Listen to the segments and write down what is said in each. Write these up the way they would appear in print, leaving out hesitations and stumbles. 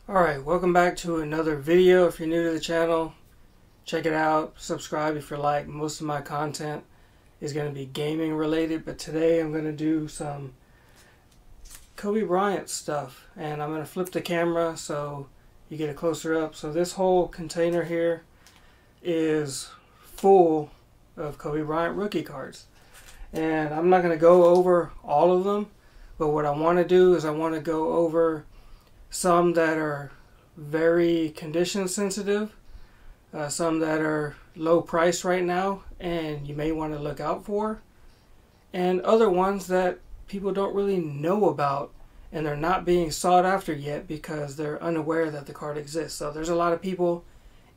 Alright, welcome back to another video. If you're new to the channel, check it out, subscribe if you like. Most of my content is going to be gaming related, but today I'm going to do some Kobe Bryant stuff, and I'm going to flip the camera so you get a closer up. So this whole container here is full of Kobe Bryant rookie cards, and I'm not going to go over all of them, but what I want to do is I want to go over some that are very condition sensitive, some that are low price right now and you may want to look out for, and other ones that people don't really know about and they're not being sought after yet because they're unaware that the card exists. So there's a lot of people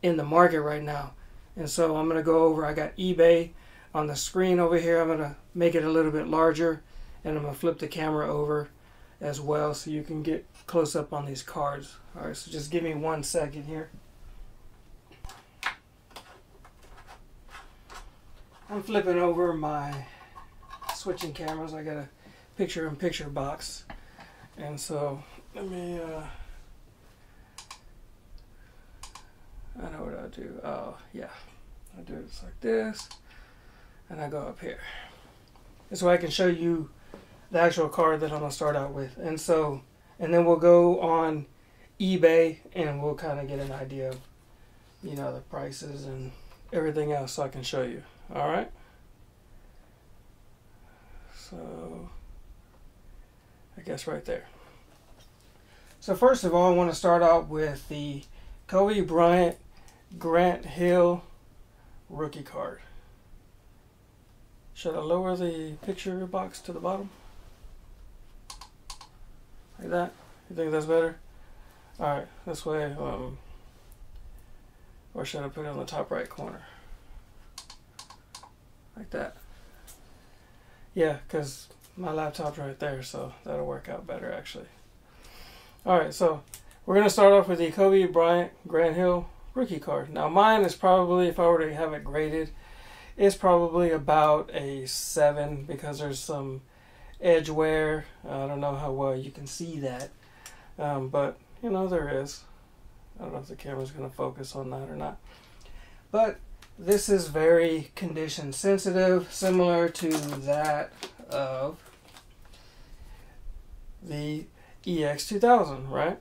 in the market right now, and so I'm going to go over, I got eBay on the screen over here. I'm going to make it a little bit larger and I'm going to flip the camera over as well so you can get close up on these cards. Alright, so just give me 1 second here. I'm flipping over my switching cameras. I got a picture-in-picture box, and so let me I know what I'll do. Oh yeah, I do it just like this and I go up here. This way I can show you the actual card that I'm going to start out with. And then we'll go on eBay and we'll kind of get an idea of, you know, the prices and everything else so I can show you. Alright? So, I guess right there. So first of all, I want to start out with the Kobe Bryant Grant Hill rookie card. Should I lower the picture box to the bottom? Like that? You think that's better? Alright, this way, or should I put it on the top right corner? Like that. Yeah, because my laptop's right there, so that'll work out better actually. Alright, so we're going to start off with the Kobe Bryant Grant Hill rookie card. Now mine is probably, if I were to have it graded, it's probably about a 7 because there's some edge wear. I don't know how well you can see that, but you know there is. I don't know if the camera's going to focus on that or not, but this is very condition sensitive, similar to that of the EX2000, right?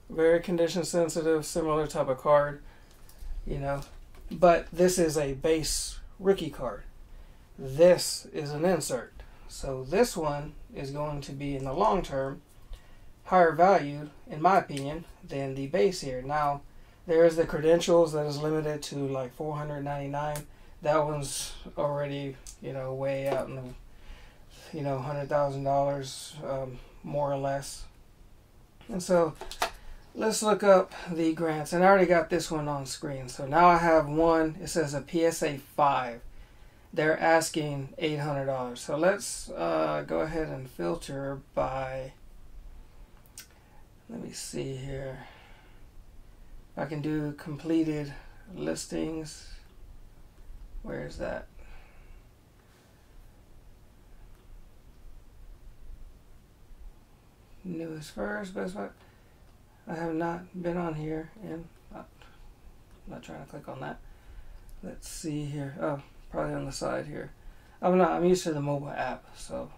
Very condition sensitive, similar type of card, you know, but this is a base rookie card. This is an insert. So this one is going to be, in the long term, higher valued, in my opinion, than the base here. Now, there's the credentials that is limited to like $499. That one's already, you know, way out in the, you know, $100,000, more or less. And so, let's look up the grants. And I already got this one on screen. So now I have one, it says a PSA 5. They're asking $800. So let's go ahead and filter by, let me see here. I can do completed listings. Where is that? Newest first, best buy. I have not been on here, and I'm not trying to click on that. Let's see here. Oh, probably on the side here. I'm used to the mobile app, so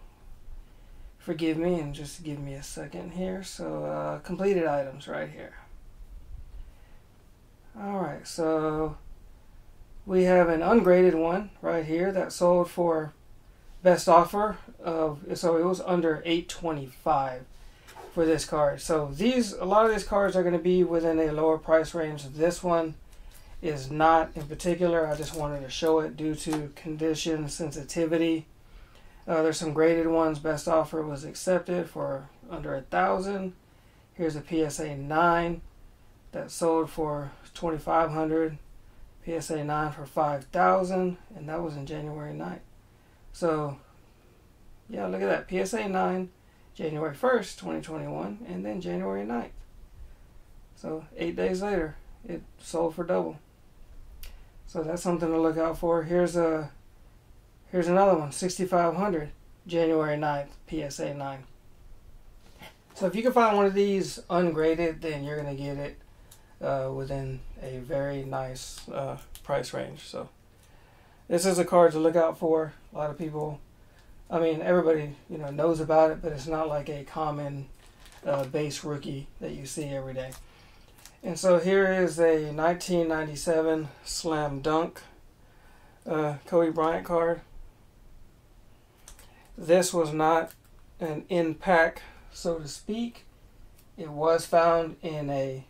forgive me and just give me a second here. So completed items right here. Alright, so we have an ungraded one right here that sold for best offer of, so it was under $825 for this card. So a lot of these cards are going to be within a lower price range. This one is not in particular. I just wanted to show it due to condition sensitivity. There's some graded ones. Best offer was accepted for under $1,000. Here's a PSA 9 that sold for $2,500. PSA 9 for $5,000, and that was in January 9th. So yeah, look at that. PSA 9 January 1st, 2021, and then January 9th. So 8 days later, it sold for double. So that's something to look out for. Here's another one, 6,500, January 9th, PSA 9. So if you can find one of these ungraded, then you're going to get it within a very nice price range. So this is a card to look out for. A lot of people, I mean, everybody knows about it, but it's not like a common base rookie that you see every day. And so here is a 1997 Slam Dunk Kobe Bryant card. This was not an in-pack, so to speak. It was found in a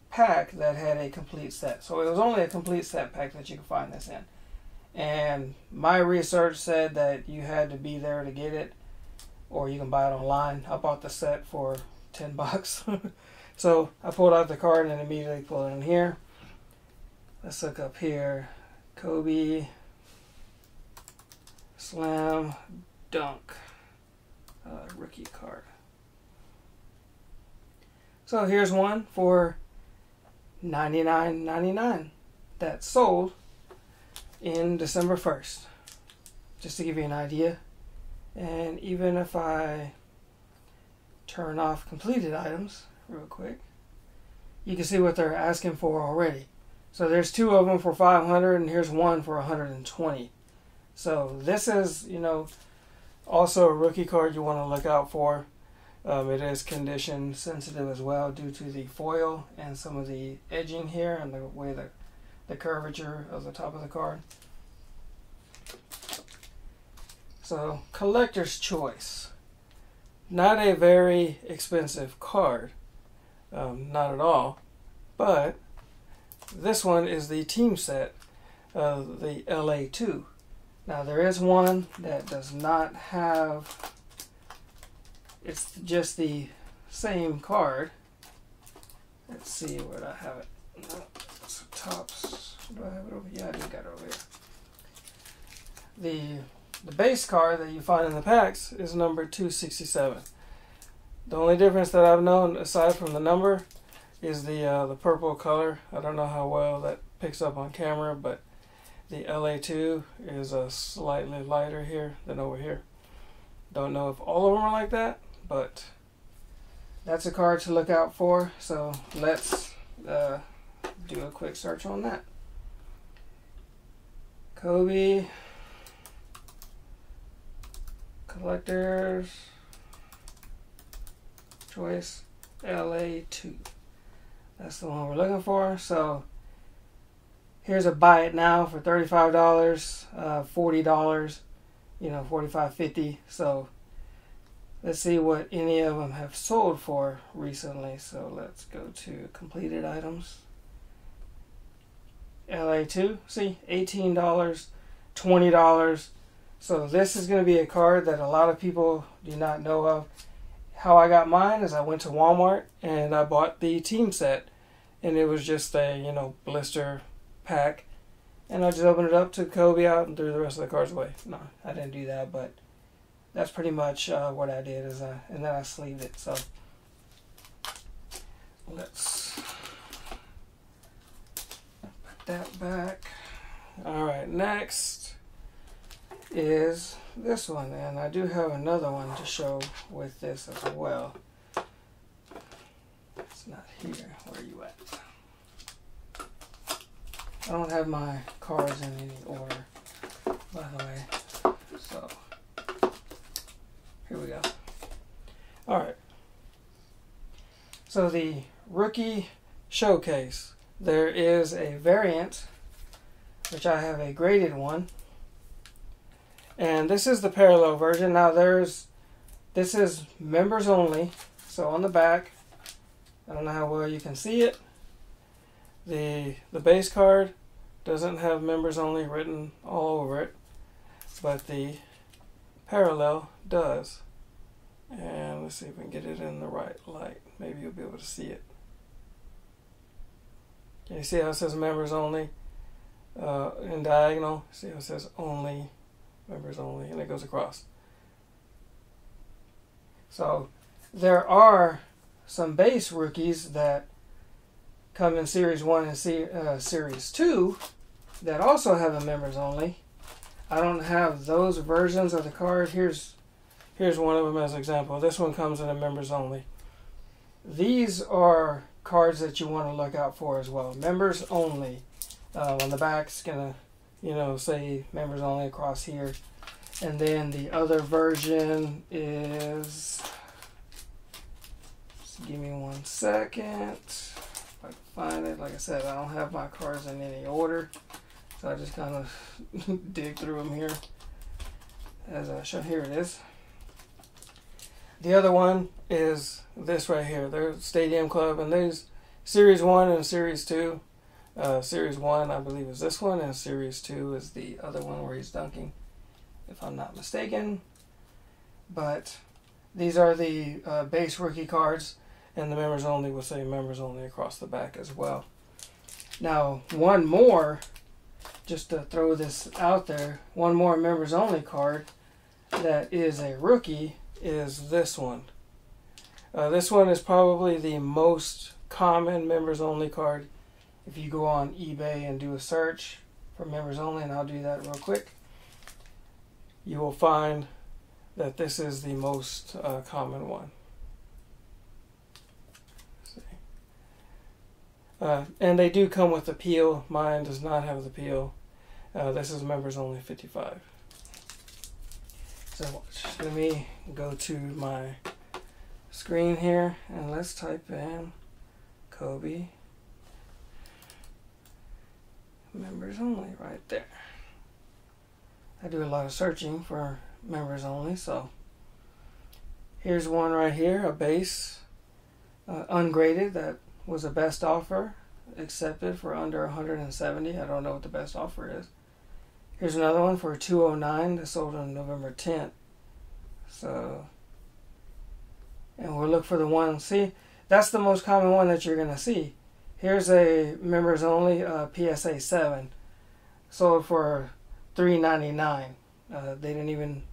pack that had a complete set. So it was only a complete set pack that you could find this in. And my research said that you had to be there to get it, or you can buy it online. I bought the set for $10. So I pulled out the card and immediately pulled it in here. Let's look up here. Kobe Slam Dunk rookie card. So here's one for $99.99 that sold in December 1st, just to give you an idea. And even if I turn off completed items real quick, you can see what they're asking for already. So there's two of them for $500, and here's one for $120. So this is, also a rookie card you want to look out for. It is condition sensitive as well due to the foil and some of the edging here and the way the curvature of the top of the card. So collector's choice. Not a very expensive card, not at all, but this one is the team set of the LA2. Now there is one that does not have, it's just the same card. Let's see where I have it. No, it's tops. Do I have it over here? Yeah, I do got it over here. The base card that you find in the packs is number 267. The only difference that I've known, aside from the number, is the purple color. I don't know how well that picks up on camera, but the LA2 is slightly lighter here than over here. Don't know if all of them are like that, but that's a card to look out for. So let's do a quick search on that. Kobe Collector's Choice LA2. That's the one we're looking for. So here's a buy it now for $35, $40, $45, $50. So let's see what any of them have sold for recently. So let's go to completed items. LA2, see, $18, $20. So this is going to be a card that a lot of people do not know of. How I got mine is I went to Walmart and I bought the team set, and it was just a blister pack, and I just opened it up, took Kobe out, and threw the rest of the cards away. No, I didn't do that, but that's pretty much what I did. And then I sleeved it. So let's put that back. All right, next is this one, and I do have another one to show with this as well. It's not here. Where are you at? I don't have my cards in any order, by the way. So here we go. All right. So the rookie showcase, there is a variant, which I have a graded one. And this is the parallel version. Now this is members only. So on the back, I don't know how well you can see it. The base card doesn't have members only written all over it, but the parallel does. And let's see if we can get it in the right light. Maybe you'll be able to see it. Can you see how it says members only in diagonal? See how it says only, members only, and it goes across. So there are some base rookies that come in Series 1 and Series 2 that also have a members only. I don't have those versions of the card. Here's one of them as an example. This one comes in a members only. these are cards that you want to look out for as well. Members only. On the back, it's gonna, you know, say members only across here. And then the other version is, just give me 1 second. If I can find it. Like I said, I don't have my cards in any order, so I just kind of dig through them here as I show. Here it is. The other one is this right here. There's Stadium Club, and there's Series 1 and Series 2. Series 1, I believe, is this one, and Series 2 is the other one where he's dunking, if I'm not mistaken. But these are the base rookie cards, and the members only will say members only across the back as well. Now, one more, just to throw this out there, one more members only card that is a rookie is this one. This one is probably the most common members only card. If you go on eBay and do a search for members only, and I'll do that real quick, you will find that this is the most common one. And they do come with the peel. Mine does not have the peel. This is members only 55. So let me go to my screen here and let's type in Kobe members only right there. I do a lot of searching for members only, so here's one right here, a base ungraded that was a best offer, accepted for under 170. I don't know what the best offer is. Here's another one for 209 that sold on November 10th. So, and we'll look for the one. See, that's the most common one that you're gonna see. Here's a members only PSA 7, sold for $399. They didn't even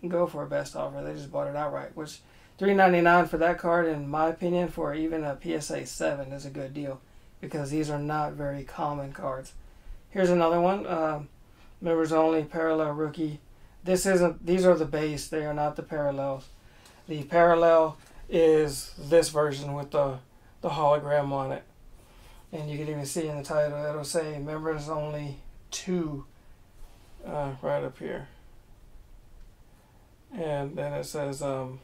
go for a best offer. They just bought it outright, which $399 for that card, in my opinion, for even a PSA 7 is a good deal, because these are not very common cards. Here's another one, members only parallel rookie. These are the base. They are not the parallels. The parallel is this version with the hologram on it. And you can even see in the title, it'll say members only 2 right up here. And then it says, well,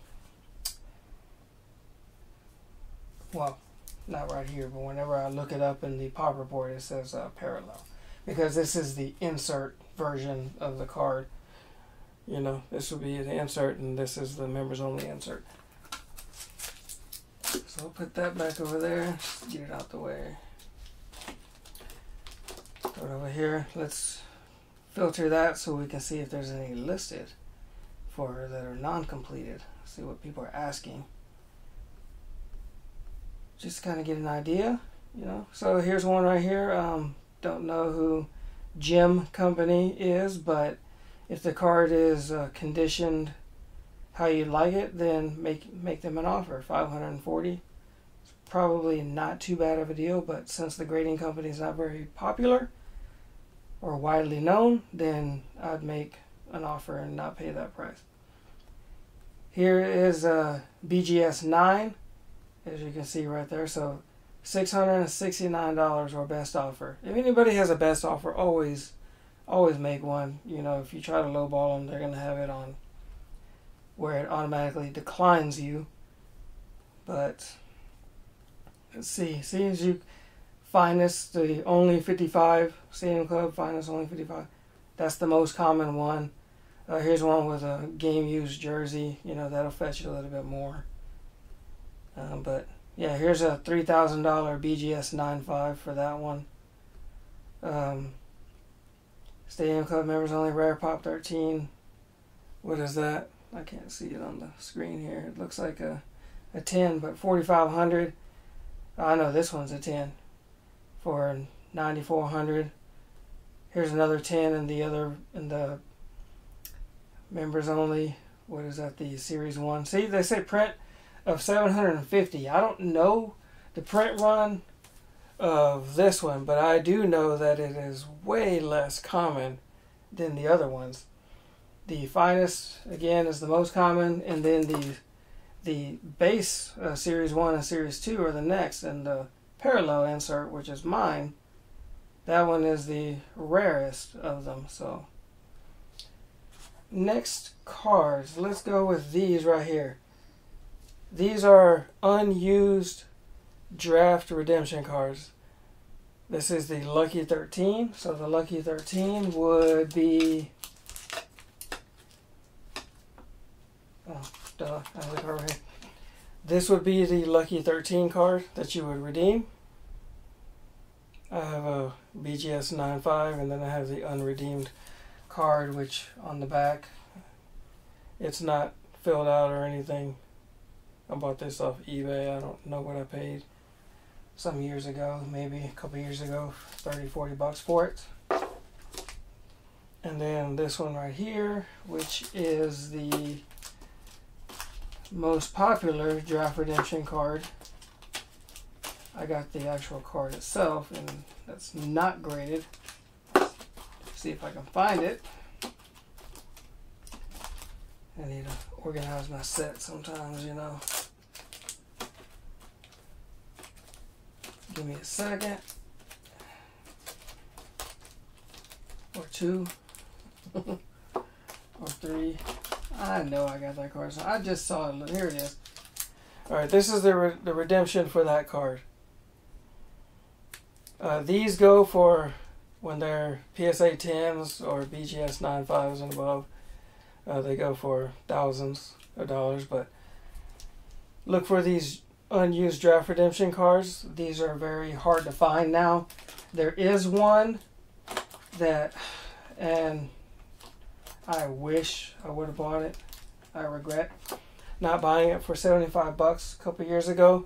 not right here, but whenever I look it up in the pop report, it says parallel. Because this is the insert version of the card. You know, this will be the insert, and this is the members only insert. So I'll put that back over there, get it out the way. Throw it over here. Let's filter that so we can see if there's any listed for that are non-completed. See what people are asking. Just kind of get an idea, you know. So here's one right here. Don't know who Gem Company is, but if the card is conditioned how you like it, then make them an offer. $540. It's probably not too bad of a deal, but since the grading company is not very popular or widely known, then I'd make an offer and not pay that price. Here is BGS 9, as you can see right there. So $669 or best offer. If anybody has a best offer, always make one. You know, if you try to lowball them, they're going to have it on where it automatically declines you. But let's see. As you Finest, the only 55, Stadium Club, Finest only 55. That's the most common one. Here's one with a game used jersey. You know, that'll fetch you a little bit more. But yeah, here's a $3,000 BGS 9.5 for that one. Stadium Club members only, Rare Pop 13. What is that? I can't see it on the screen here. It looks like a 10, but 4,500. I know this one's a 10 for 9,400. Here's another 10 in the members only. What is that? The Series 1. See, they say print of 750. I don't know the print run of this one, but I do know that it is way less common than the other ones. The Finest, again, is the most common, and then the base Series 1 and Series 2 are the next, and the parallel insert, which is mine, that one is the rarest of them. So next cards, let's go with these right here. These are unused draft redemption cards. This is the Lucky 13. So the Lucky 13 would be, oh duh, I have the card right here. This would be the Lucky 13 card that you would redeem. I have a BGS 9.5, and then I have the unredeemed card, which on the back, it's not filled out or anything. I bought this off eBay. I don't know what I paid some years ago, maybe a couple years ago, 30-40 bucks for it. And then this one right here, which is the most popular draft redemption card. I got the actual card itself, and that's not graded. Let's see if I can find it. I need to organize my set sometimes, you know. Give me a second. Or two. Or three. I know I got that card. So I just saw it. Here it is. Alright, this is the redemption for that card. These go for when they're PSA 10s or BGS 9.5s and above. They go for thousands of dollars, but look for these unused draft redemption cards. These are very hard to find now. There is one that, and I wish I would have bought it. I regret not buying it for 75 bucks a couple years ago.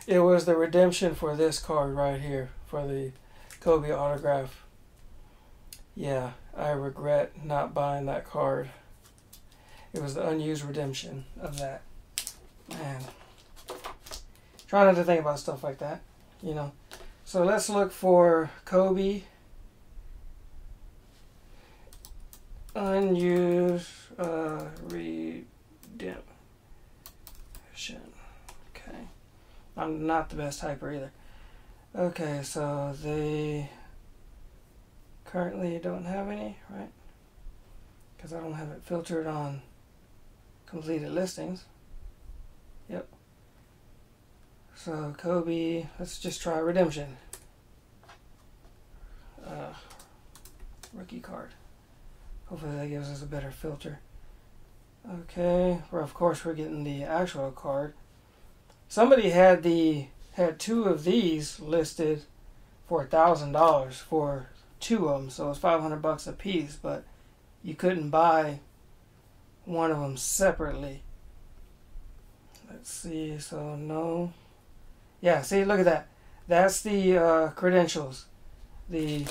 It was the redemption for this card right here, for the Kobe autograph. Yeah, I regret not buying that card. It was the unused redemption of that. Man, try not to think about stuff like that, you know. So let's look for Kobe unused redemption. Okay, I'm not the best typer either. Okay, so they currently don't have any, right? Because I don't have it filtered on completed listings. Yep. So Kobe, let's just try redemption. Rookie card. Hopefully that gives us a better filter. Okay, well, of course we're getting the actual card. Somebody had two of these listed for $1,000 for two of them, so it's 500 bucks a piece, but you couldn't buy one of them separately. Let's see, so no. Yeah, see, look at that. That's the credentials. The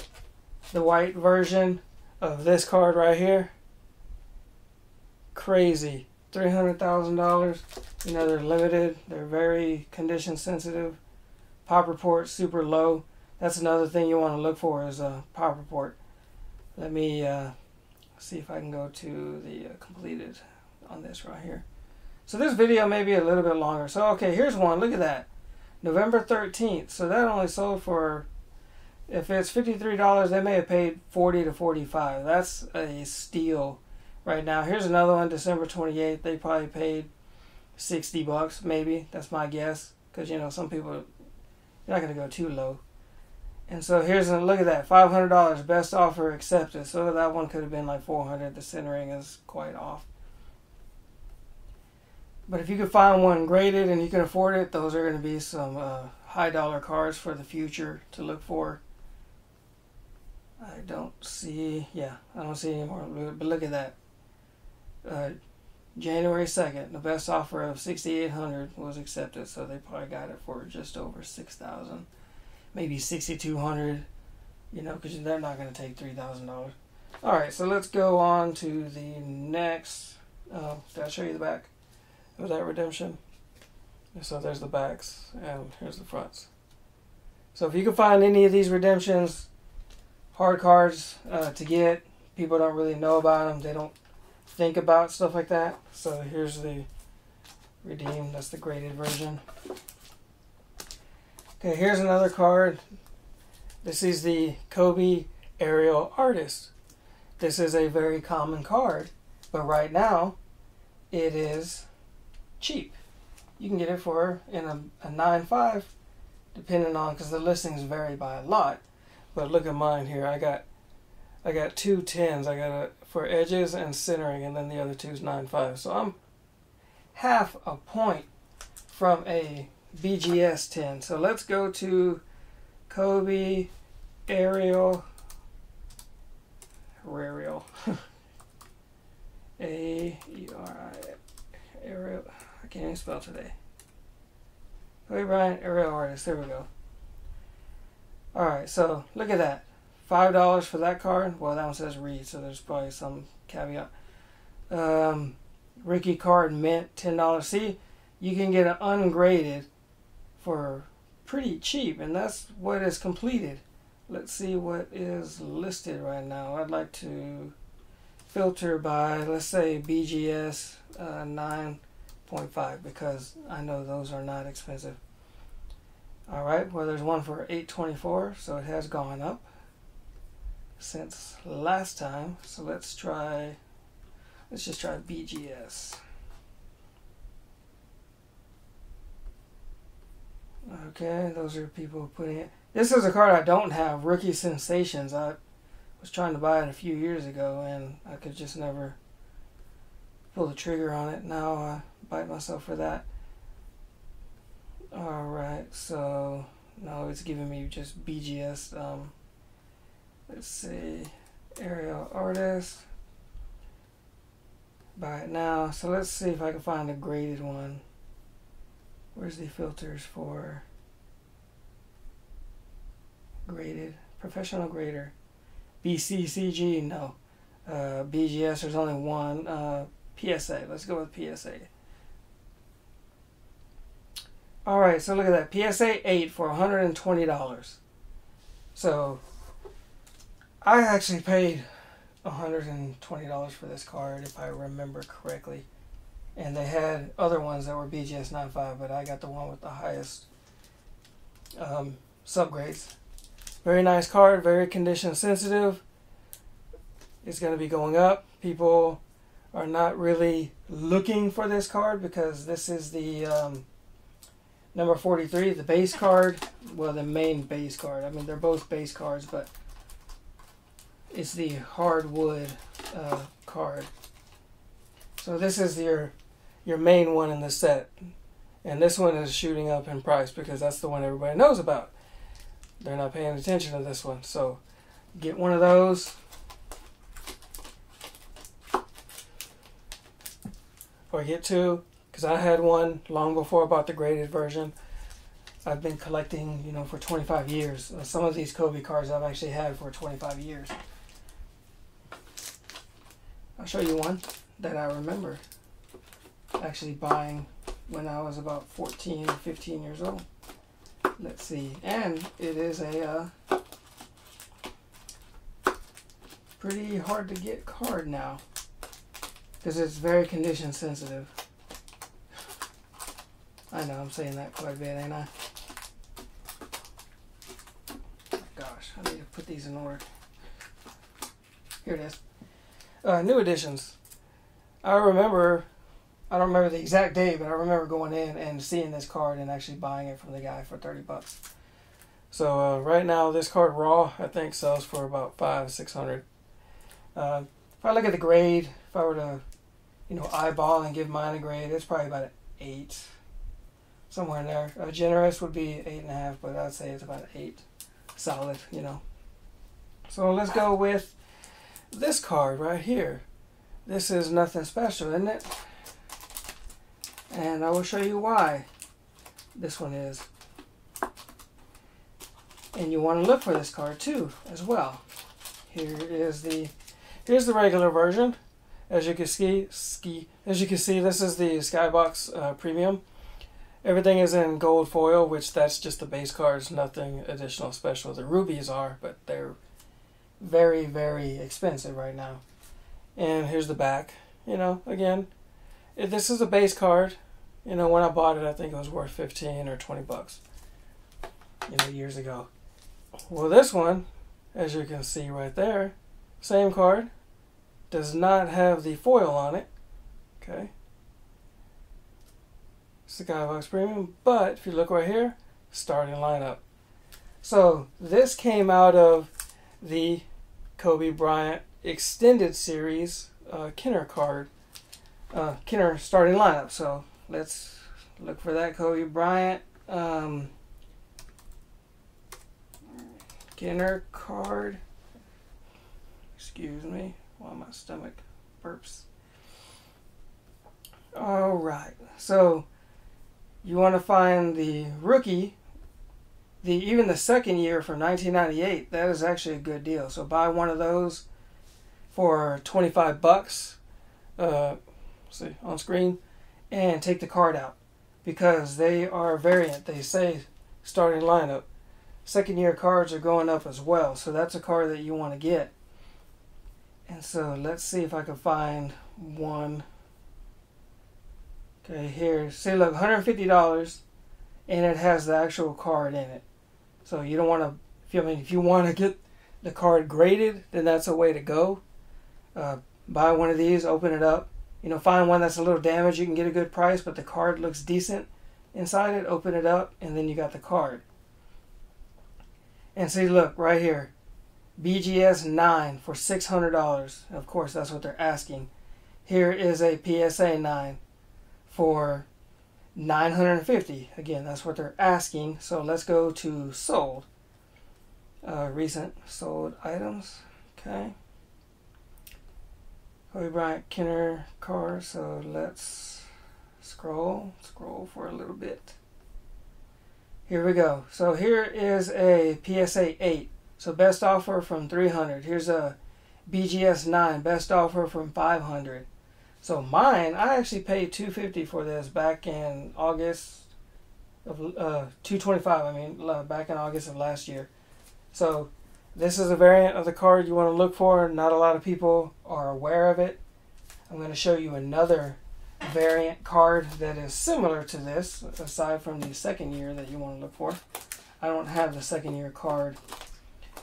white version of this card right here. Crazy. $300,000. You know, they're limited. They're very condition sensitive. Pop report super low. That's another thing you want to look for is a pop report. Let me see if I can go to the completed on this right here. So this video may be a little bit longer. So okay, here's one. Look at that. November 13th. So that only sold for, if it's $53, they may have paid $40 to $45. That's a steal right now. Here's another one, December 28th. They probably paid 60 bucks, maybe. That's my guess. Because, you know, some people, you're not going to go too low. And so here's a look at that, $500, best offer accepted. So that one could have been like $400. The centering is quite off. But if you can find one graded and you can afford it, those are going to be some high dollar cards for the future to look for. I don't see, yeah, I don't see any more. But look at that. January 2nd, the best offer of $6,800 was accepted. So they probably got it for just over $6,000. Maybe $6,200, you know, because they're not going to take $3,000. All right, so let's go on to the next. Did I show you the back of that redemption? So there's the backs, and here's the fronts. So if you can find any of these redemptions, hard cards to get, people don't really know about them. They don't think about stuff like that. So here's the redeem. That's the graded version. Okay, here's another card. This is the Kobe Aerial Artist. This is a very common card, but right now it is cheap. You can get it for in a 9.5, depending on, because the listings vary by a lot. But look at mine here. I got 2 10s. I got for edges and centering, and then the other two is 9.5. So I'm half a point from a BGS 10. So let's go to Kobe Aerial Aerial. I can't even spell today. Kobe Bryant Aerial Artist. There we go. Alright, so look at that. $5 for that card. Well, that one says read, so there's probably some caveat. Ricky card mint, $10. See, you can get an ungraded for pretty cheap, and that's what is completed. Let's see what is listed right now. I'd like to filter by, let's say, BGS 9.5, because I know those are not expensive. Alright, well, there's one for $8.24, so it has gone up since last time. So let's just try BGS. Okay, those are people putting it. This is a card I don't have, Rookie Sensations. I was trying to buy it a few years ago, and I could just never pull the trigger on it. Now I bite myself for that. Alright, so now it's giving me just BGS. Let's see, Aerial Artist. Buy it now. So let's see if I can find a graded one. Where's the filters for graded? Professional grader. BCCG, no. BGS, there's only one. PSA, let's go with PSA. Alright, so look at that. PSA 8 for $120. So, I actually paid $120 for this card, if I remember correctly. And they had other ones that were BGS 9.5, but I got the one with the highest subgrades. Very nice card, very condition sensitive. It's going to be going up. People are not really looking for this card because this is the number 43, the base card. Well, the main base card. I mean, they're both base cards, but it's the hardwood card. So this is your main one in the set, and this one is shooting up in price because that's the one everybody knows about. They're not paying attention to this one, so get one of those, or get two, because I had one long before I bought the graded version. I've been collecting, for 25 years. Some of these Kobe cards I've actually had for 25 years. I'll show you one that I remember actually buying when I was about 14 or 15 years old. Let's see. And it is a pretty hard to get card now because it's very condition sensitive. I know I'm saying that quite a bit, ain't I? Gosh, I need to put these in order. Here it is. New editions. I don't remember the exact day, but I remember going in and seeing this card and actually buying it from the guy for $30. So right now this card raw I think sells for about $500-600. If I look at the grade, if I were to eyeball and give mine a grade, it's probably about an 8, somewhere in there. Generous would be 8.5, but I'd say it's about 8, solid. So let's go with this card right here. This is nothing special, isn't it? And I will show you why this one is. And you want to look for this card too, as well. Here's the regular version. As you can see, this is the Skybox Premium. Everything is in gold foil, which that's just the base cards, nothing additional special. The rubies are, but they're very, very expensive right now. And here's the back. Again, this is a base card. You know, when I bought it, I think it was worth 15 or 20 bucks, you know, years ago. Well, this one, as you can see right there, same card, does not have the foil on it. Okay. Skybox Premium, but if you look right here, starting lineup. So this came out of the Kobe Bryant Extended Series Kenner card, Kenner starting lineup. So let's look for that Kobe Bryant Kenner card. Excuse me while my stomach burps. Alright, so you want to find the rookie, even the second year from 1998. That is actually a good deal. So buy one of those for 25 bucks, see on screen, and take the card out because they are variant. They say starting lineup. Second year cards are going up as well, so that's a card that you want to get. And so let's see if I can find one. Okay, here, see, look, $150, and it has the actual card in it. So you don't want to, if you want to get the card graded, then that's a way to go. Buy one of these, open it up. You know, find one that's a little damaged. You can get a good price, but the card looks decent inside it. Open it up, and then you got the card. And see, look, right here, BGS 9 for $600. Of course, that's what they're asking. Here is a PSA 9 for $950. Again, that's what they're asking. So let's go to sold. Recent sold items. Okay. Kobe Bryant Kenner card. So let's scroll for a little bit. Here we go. So here is a PSA 8. So best offer from $300. Here's a BGS 9. Best offer from $500. So mine, I actually paid $250 for this back in August of $225. I mean, back in August of last year. So this is a variant of the card you want to look for. Not a lot of people are aware of it. I'm going to show you another variant card that is similar to this, aside from the second year that you want to look for. I don't have the second year card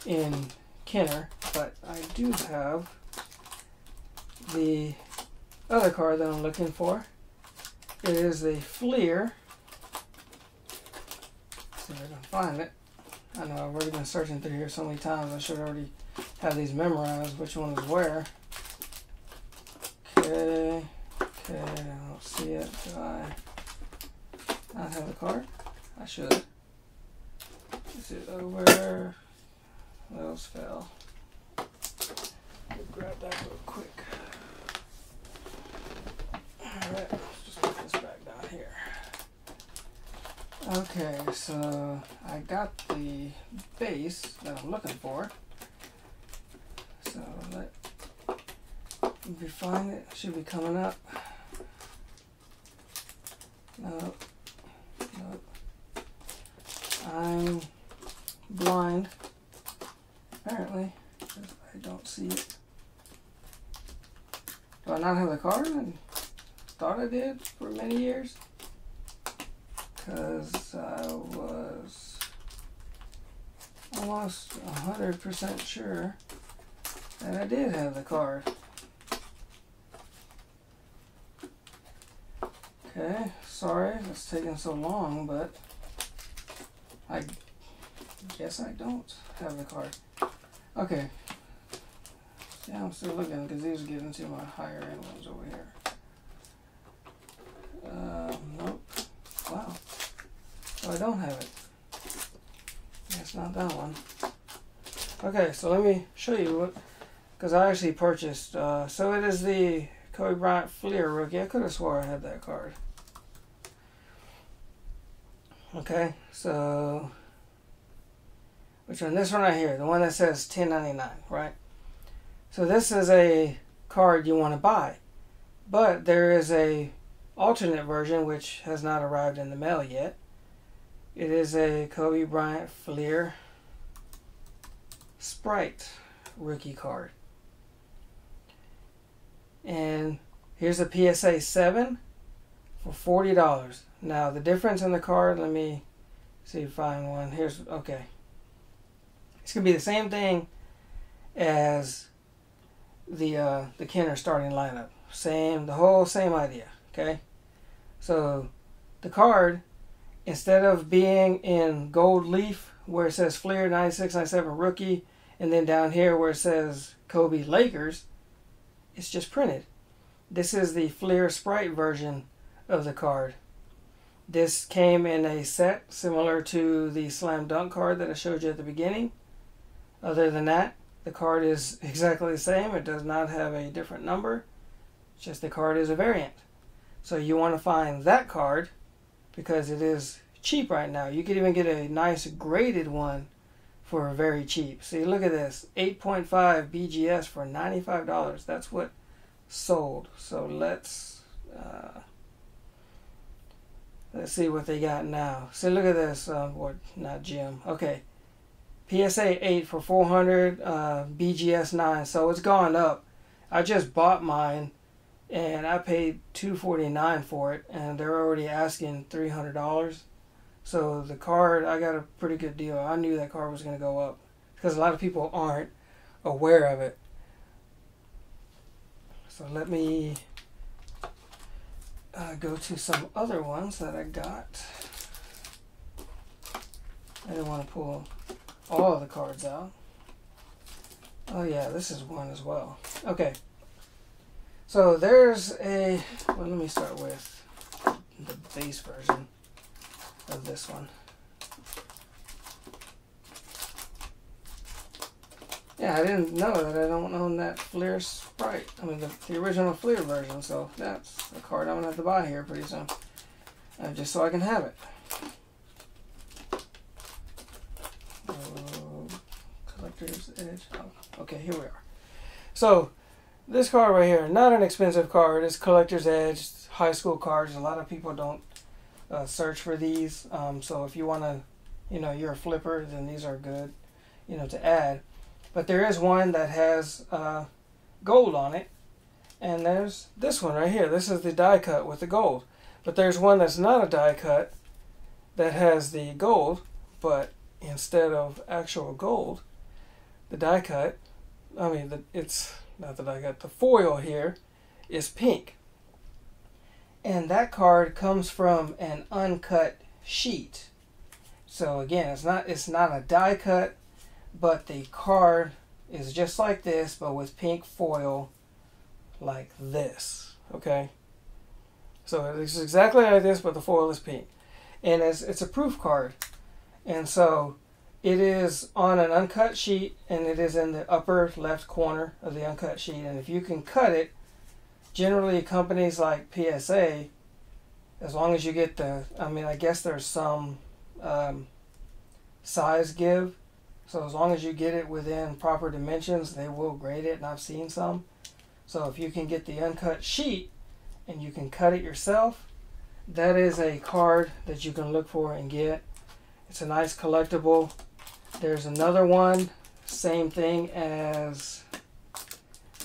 in Kenner, but I do have the other card that I'm looking for. It is a FLIR. See if I can find it. I know I've already been searching through here so many times. I should already have these memorized, which one is where. Okay, I don't see it. Do I not have the card? I should. Is it over? Those fell. Grab that real quick. Alright, let's just put this back down here. Okay, so I got the base that I'm looking for. So if you find it, should be coming up. Nope. I'm blind, apparently, because I don't see it. Do I not have the card? I thought I did for many years, because I was almost 100% sure that I did have the card. Okay, sorry it's taking so long, but I guess I don't have the card. Okay. Yeah, I'm still looking because these are getting to my higher end ones over here. Nope. Wow. So I don't have it. It's not that one. Okay, so let me show you what, because I actually purchased, so it is the Kobe Bryant FLIR rookie. I could have swore I had that card. Okay, so which one? This one right here, the one that says $10.99, right? So this is a card you want to buy, but there is a alternate version which has not arrived in the mail yet. It is a Kobe Bryant FLIR Sprite rookie card. And here's a PSA 7 for $40. Now the difference in the card, let me see if I find one. Here's, okay. It's gonna be the same thing as the Canon starting lineup. The whole same idea. Okay. So the card, instead of being in gold leaf where it says Fleer 96, 97 rookie, and then down here where it says Kobe Lakers, it's just printed. This is the Fleer Sprite version of the card. This came in a set similar to the Slam Dunk card that I showed you at the beginning. Other than that, the card is exactly the same. It does not have a different number. It's just the card is a variant. So you want to find that card because it is cheap right now. You could even get a nice graded one for very cheap. See, look at this. 8.5 BGS for $95. That's what sold. So let's see what they got now. See, look at this. What? Not Jim. Okay. PSA 8 for 400. BGS 9. So it's gone up. I just bought mine, and I paid $249 for it, and they're already asking $300. So the card, I got a pretty good deal. I knew that card was going to go up because a lot of people aren't aware of it. So let me go to some other ones that I got. I didn't want to pull all of the cards out. Oh yeah, this is one as well. Okay. So there's a, well, let me start with the base version of this one. Yeah, I didn't know that I don't own that Fleer Sprite. I mean, the original Fleer version. So that's a card I'm going to have to buy here pretty soon. Just so I can have it. Collector's Edge. Oh, okay, here we are. So this card right here, not an expensive card. It's Collector's Edge, high school cards. A lot of people don't search for these. So if you want to, you're a flipper, then these are good, to add. But there is one that has gold on it. And there's this one right here. This is the die cut with the gold. But there's one that's not a die cut that has the gold. But instead of actual gold, the die cut, it's not the die cut, the foil here is pink. And that card comes from an uncut sheet. So again, it's not a die cut, but the card is just like this, but with pink foil like this. Okay? So it's exactly like this, but the foil is pink. And it's a proof card. And so it is on an uncut sheet, and it is in the upper left corner of the uncut sheet. And if you can cut it, generally companies like PSA, as long as you get the, I guess there's some size give. So as long as you get it within proper dimensions, they will grade it, and I've seen some. So if you can get the uncut sheet and you can cut it yourself, that is a card that you can look for and get. It's a nice collectible. There's another one, same thing as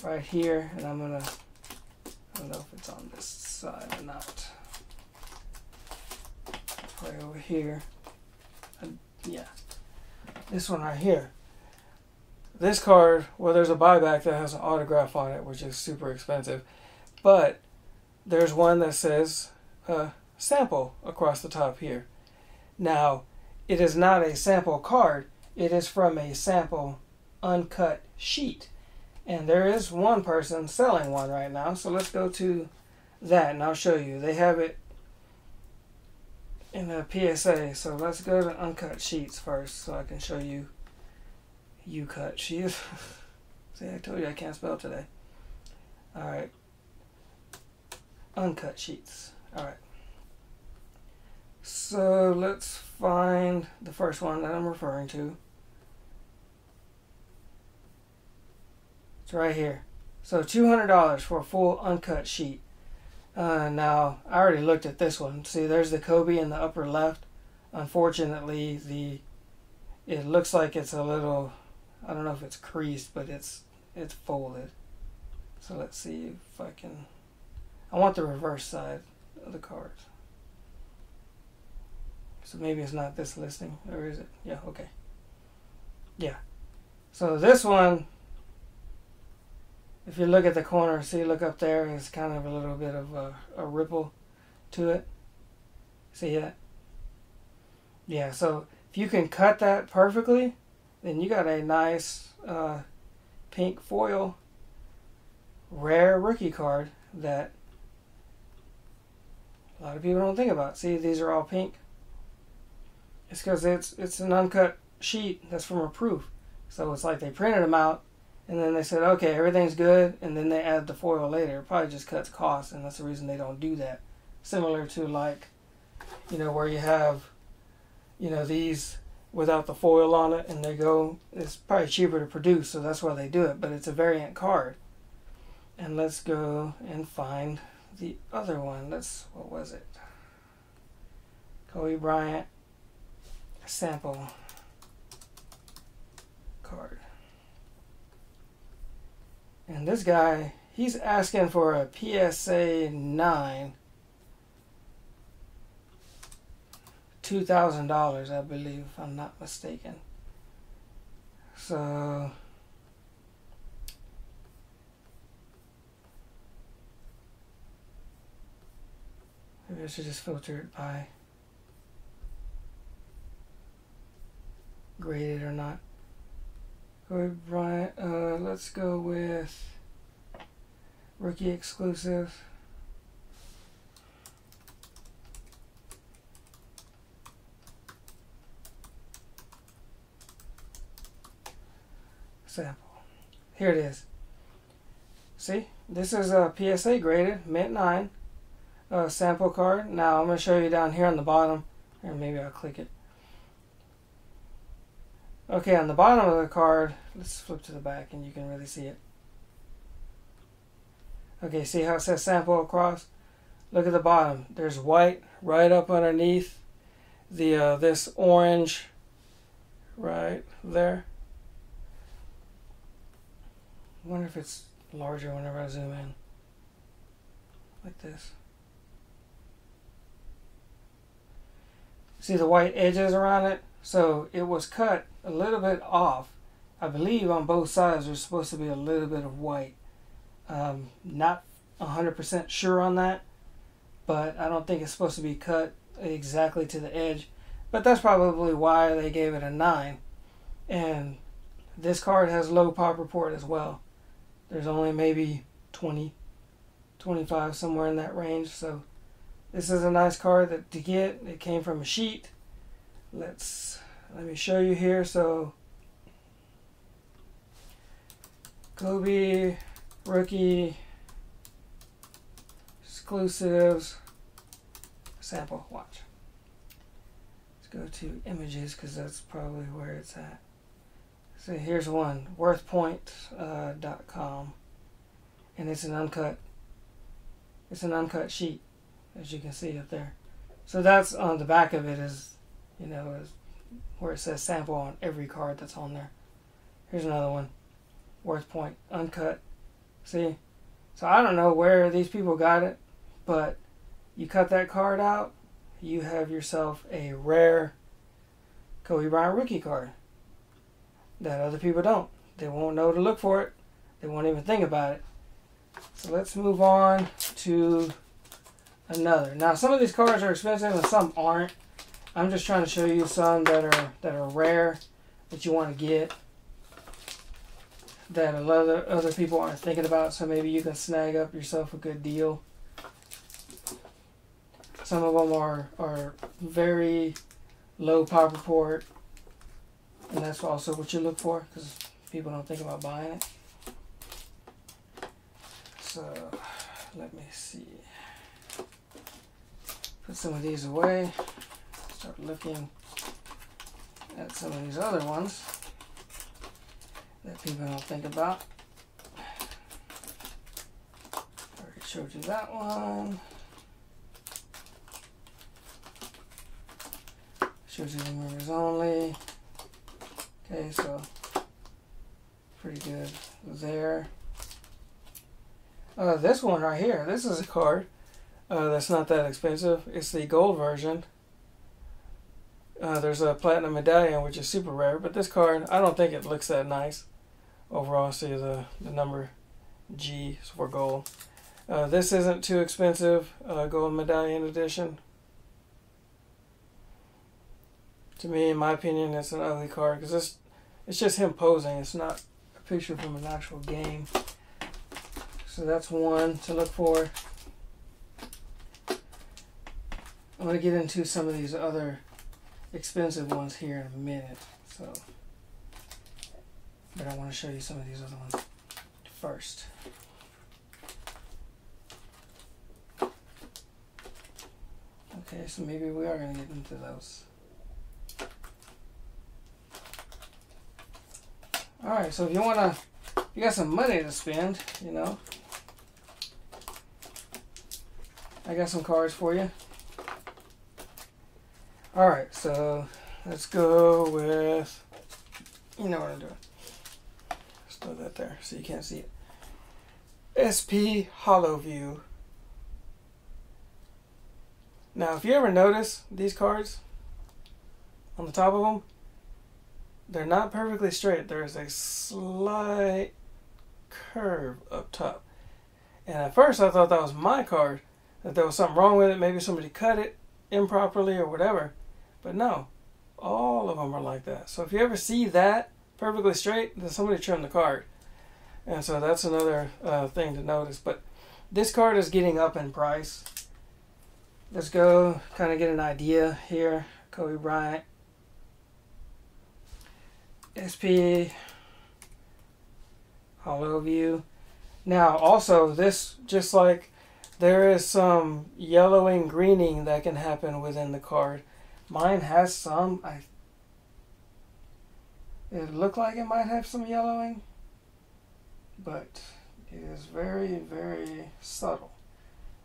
right here, and I don't know if it's on this side or not. Right over here. Yeah. This one right here. This card, well, there's a buyback that has an autograph on it, which is super expensive. But there's one that says sample across the top here. Now, it is not a sample card. It is from a sample uncut sheet. And there is one person selling one right now. So let's go to that and I'll show you. They have it in a PSA. So let's go to uncut sheets first so I can show you cut sheets. See, I told you I can't spell today. Alright. Uncut sheets. Alright. So let's find the first one that I'm referring to. It's right here. So $200 for a full uncut sheet. Now, I already looked at this one. See, there's the Kobe in the upper left. Unfortunately, it looks like it's a little, I don't know if it's creased, but it's folded. So let's see if I want the reverse side other cards. So maybe it's not this listing, or is it? Yeah, okay. Yeah. So this one, if you look at the corner, see, look up there, it's kind of a little bit of a ripple to it. See that? Yeah, so if you can cut that perfectly, then you got a nice pink foil rare rookie card that a lot of people don't think about. See, these are all pink. It's because it's an uncut sheet that's from a proof. So it's like they printed them out and then they said, okay, everything's good, and then they add the foil later. It probably just cuts costs, and that's the reason they don't do that. Similar to, like, you know, where you have, you know, these without the foil on it, and they go, it's probably cheaper to produce, so that's why they do it, but it's a variant card. And let's go and find the other one. What was it? Kobe Bryant sample card. And this guy, he's asking for a PSA 9, $2,000, I believe, if I'm not mistaken. So maybe I should just filter it by graded or not. Kobe Bryant, let's go with rookie exclusive. Sample. Here it is. See, this is a PSA graded, mint 9 sample card. Now I'm going to show you down here on the bottom, or maybe I'll click it. Okay, on the bottom of the card, let's flip to the back and you can really see it. Okay, see how it says sample across? Look at the bottom. There's white right up underneath the this orange right there. I wonder if it's larger whenever I zoom in. Like this. See the white edges around it? So it was cut a little bit off. I believe on both sides there's supposed to be a little bit of white. Not 100% sure on that, but I don't think it's supposed to be cut exactly to the edge. But that's probably why they gave it a 9. And this card has low pop report as well. There's only maybe 20, 25, somewhere in that range. So this is a nice card to get. It came from a sheet. Let me show you here. So Kobe rookie exclusives sample. Watch. Let's go to images because that's probably where it's at. So here's one, worthpoint.com, and it's an uncut sheet, as you can see up there. So that's on the back of it, is, you know, is where it says sample on every card that's on there. Here's another one, WorthPoint, uncut. See? So I don't know where these people got it, but you cut that card out, you have yourself a rare Kobe Bryant rookie card that other people don't. They won't know to look for it. They won't even think about it. So let's move on to another. Now some of these cards are expensive and some aren't. I'm just trying to show you some that are rare that you want to get, that a lot of other people aren't thinking about, so maybe you can snag up yourself a good deal. Some of them are very low pop report, and that's also what you look for because people don't think about buying it. So let me see. Put some of these away. Start looking at some of these other ones that people don't think about. Already showed you that one. Showed you the members only. Okay, so pretty good there. This one right here, this is a card that's not that expensive. It's the gold version. There's a platinum medallion, which is super rare, but this card, I don't think it looks that nice. Overall, see the number G is for gold. This isn't too expensive, gold medallion edition. To me, in my opinion, it's an ugly card because it's just him posing. It's not a picture from an actual game. So that's one to look for. I'm going to get into some of these other expensive ones here in a minute. But I want to show you some of these other ones first. Okay, so maybe we are going to get into those. Alright, so if you got some money to spend, you know, I got some cards for you. Alright, so let's go with, you know what I'm doing. Let's throw that there so you can't see it. SP Hollow View. Now, if you ever notice these cards on the top of them, they're not perfectly straight. There's a slight curve up top. And at first I thought that was my card, that there was something wrong with it. Maybe somebody cut it improperly or whatever. But no, all of them are like that. So if you ever see that perfectly straight, then somebody trimmed the card. And so that's another thing to notice. But this card is getting up in price. Let's go kind of get an idea here. Kobe Bryant. SP Hollow View. Now also this, just like there is some yellowing greening that can happen within the card. Mine has some. It looked like it might have some yellowing, but it is very, very subtle.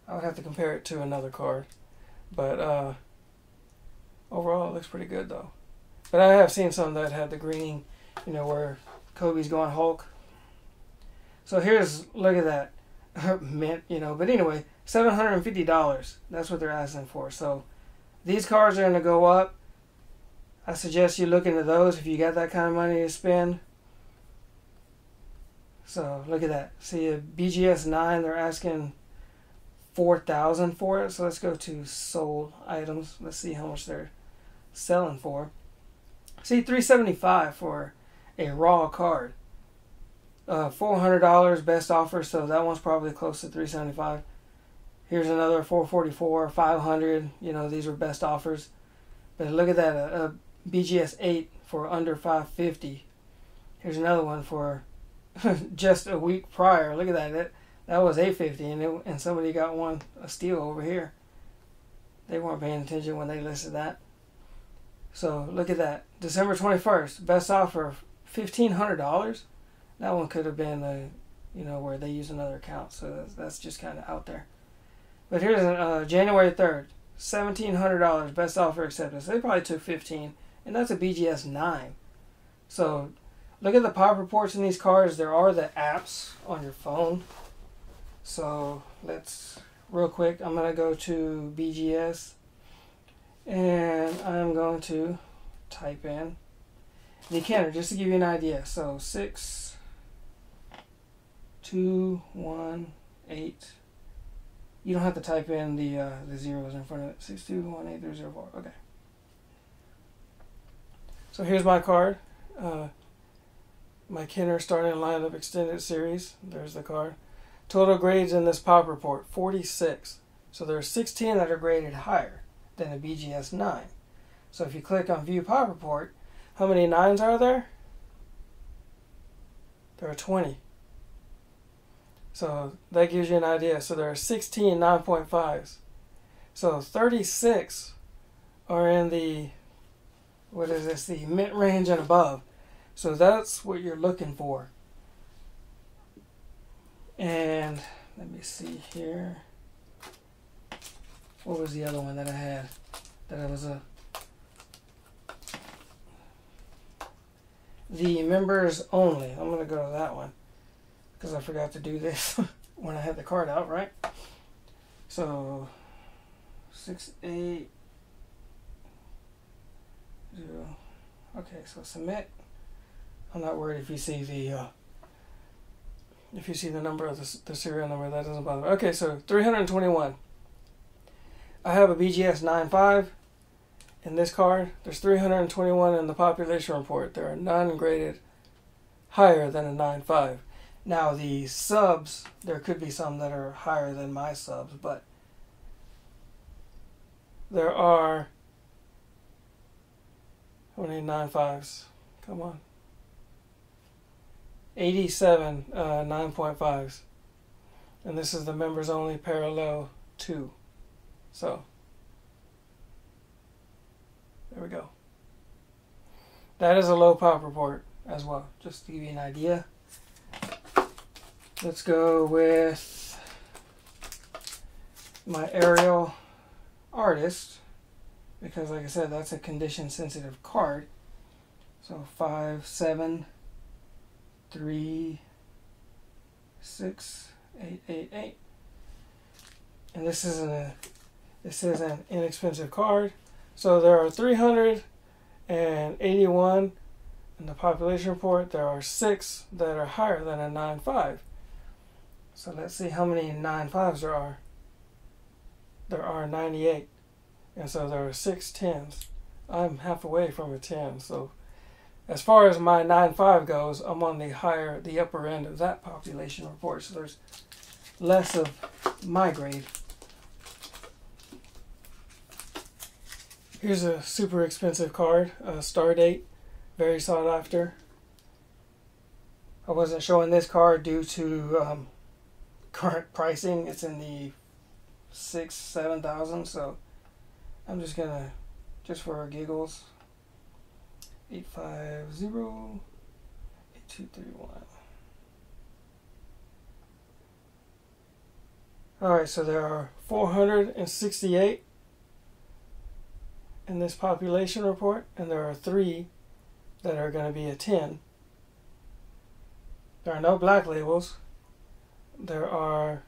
I would have to compare it to another card, but overall it looks pretty good though. But I have seen some that had the greening, you know, where Kobe's going Hulk. So here's, look at that, mint, you know. But anyway, $750. That's what they're asking for. So these cards are going to go up. I suggest you look into those if you got that kind of money to spend. So look at that. See, a BGS 9, they're asking $4,000 for it. So let's go to sold items. Let's see how much they're selling for. See, $375 for a raw card. $400 best offer, so that one's probably close to $375. Here's another $444, $500. You know, these are best offers. But look at that, a BGS 8 for under $550. Here's another one for just a week prior. Look at that. That was $850, and somebody got one, a steal over here. They weren't paying attention when they listed that. So look at that. December 21st, best offer, $1,500. That one could have been, you know, where they use another account. So that's just kind of out there. But here's January 3rd, $1,700, best offer accepted. So they probably took $15, and that's a BGS 9. So look at the pop reports in these cards. There are the apps on your phone. So let's, real quick, I'm going to go to BGS. And I'm going to type in the Canon just to give you an idea. So 6218. You don't have to type in the zeros in front of it. 6218304. Okay. So here's my card. My Kenner starting lineup extended series. There's the card. Total grades in this pop report 46. So there are 16 that are graded higher than a BGS 9. So if you click on View Pop Report, how many 9s are there? There are 20. So that gives you an idea. So there are 16 9.5s. So 36 are in the, what is this, the mint range and above. So that's what you're looking for. And let me see here. What was the other one that I had? That it was the members only. I'm going to go to that one because I forgot to do this when I had the card out, right? So 68 0. Okay, so submit. I'm not worried if you see the number of the serial number. That doesn't bother me. Okay, so 321. I have a BGS 9.5 in this card. There's 321 in the population report. There are none graded higher than a 9.5. Now the subs, there could be some that are higher than my subs, but there are, how many 9.5s? Come on. 87 9.5s. And this is the members only parallel 2. So, there we go. That is a low pop report as well, just to give you an idea. Let's go with my aerial artist, because like I said, that's a condition sensitive card. So 5 7 3 6 8 8 8, and this is an inexpensive card. So there are 381 in the population report. There are 6 that are higher than a 9.5. So let's see how many 9.5s there are. There are 98, and so there are 6 10s. I'm half away from a 10, so as far as my 9.5 goes, I'm on the upper end of that population report. So there's less of my grade. Here's a super expensive card, Stardate, very sought after. I wasn't showing this card due to current pricing. It's in the 6,000–7,000, so I'm just gonna, just for giggles, 850-8231. Alright, so there are 468 in this population report, and there are 3 that are going to be a 10. There are no black labels. There are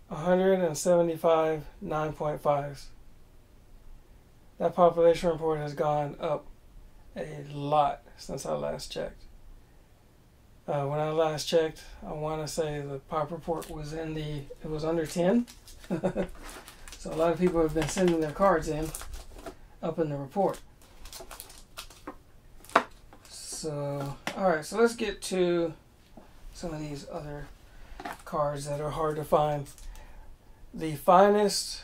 175 9.5s. That population report has gone up a lot since I last checked. When I last checked, I want to say the pop report was it was under 10. So a lot of people have been sending their cards in up in the report. So, alright, so let's get to some of these other cards that are hard to find. The finest